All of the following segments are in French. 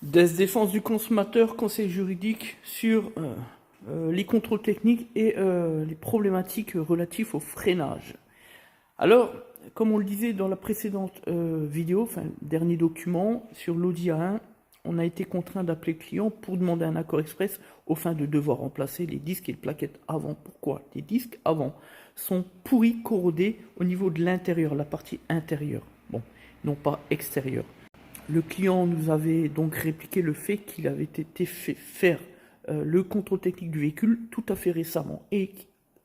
DES Défense du consommateur, conseil juridique sur les contrôles techniques et les problématiques relatives au freinage. Alors, comme on le disait dans la précédente vidéo, enfin dernier document, sur l'Audi A1, on a été contraint d'appeler le client pour demander un accord express au fin de devoir remplacer les disques et les plaquettes avant. Pourquoi? Les disques avant sont pourris, corrodés au niveau de l'intérieur, la partie intérieure, bon, non pas extérieure. Le client nous avait donc répliqué le fait qu'il avait été fait faire le contrôle technique du véhicule tout à fait récemment et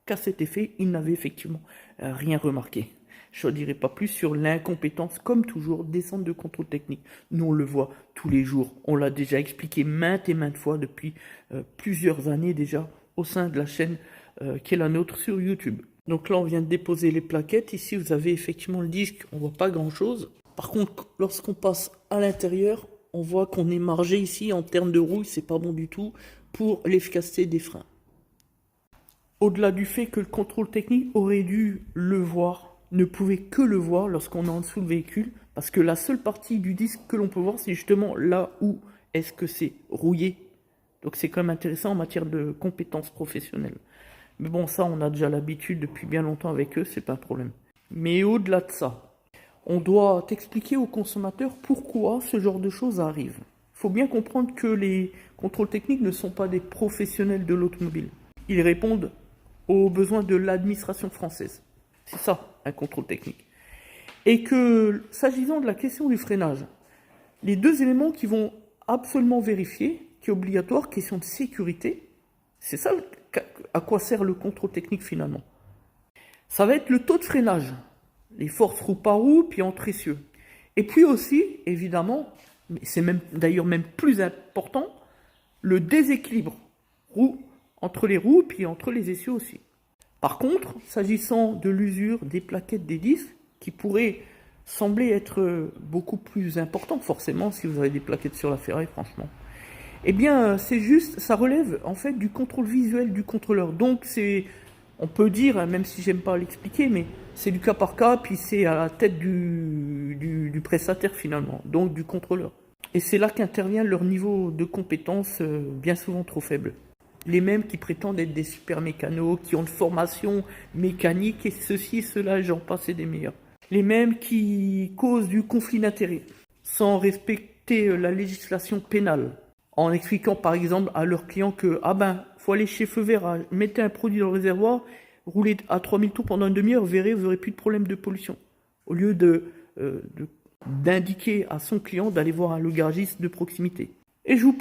qu'à cet effet, il n'avait effectivement rien remarqué. Je ne dirai pas plus sur l'incompétence, comme toujours, des centres de contrôle technique. Nous, on le voit tous les jours. On l'a déjà expliqué maintes et maintes fois depuis plusieurs années déjà au sein de la chaîne qui est la nôtre sur YouTube. Donc là, on vient de déposer les plaquettes. Ici, vous avez effectivement le disque. On ne voit pas grand-chose. Par contre, lorsqu'on passe à l'intérieur, on voit qu'on est margé ici en termes de rouille. C'est pas bon du tout pour l'efficacité des freins. Au-delà du fait que le contrôle technique aurait dû le voir, ne pouvait que le voir lorsqu'on est en dessous le véhicule, parce que la seule partie du disque que l'on peut voir, c'est justement là où est-ce que c'est rouillé. Donc c'est quand même intéressant en matière de compétences professionnelles. Mais bon, ça, on a déjà l'habitude depuis bien longtemps avec eux, c'est pas un problème. Mais au-delà de ça, on doit expliquer aux consommateurs pourquoi ce genre de choses arrive. Il faut bien comprendre que les contrôles techniques ne sont pas des professionnels de l'automobile. Ils répondent aux besoins de l'administration française. C'est ça, un contrôle technique. Et que, s'agissant de la question du freinage, les deux éléments qui vont absolument vérifier, qui est obligatoire, question de sécurité, c'est ça à quoi sert le contrôle technique finalement. Ça va être le taux de freinage, les forces roue par roue, puis entre essieux. Et puis aussi, évidemment, c'est même d'ailleurs même plus important, le déséquilibre entre les roues, puis entre les essieux aussi. Par contre, s'agissant de l'usure des plaquettes des disques, qui pourrait sembler être beaucoup plus important, forcément, si vous avez des plaquettes sur la ferraille, franchement, eh bien, c'est juste, ça relève en fait du contrôle visuel du contrôleur. Donc, c'est, on peut dire, même si j'aime pas l'expliquer, mais c'est du cas par cas, puis c'est à la tête du prestataire finalement, donc du contrôleur. Et c'est là qu'intervient leur niveau de compétence bien souvent trop faible. Les mêmes qui prétendent être des super mécanos, qui ont une formation mécanique et ceci et cela, j'en passe et des meilleurs. Les mêmes qui causent du conflit d'intérêts, sans respecter la législation pénale, en expliquant par exemple à leurs clients que faut aller chez Feu Vert, mettez un produit dans le réservoir, roulez à 3000 tours pendant une demi-heure, vous verrez, vous n'aurez plus de problème de pollution. Au lieu d'indiquer à son client d'aller voir le garagiste de proximité. Et je vous parle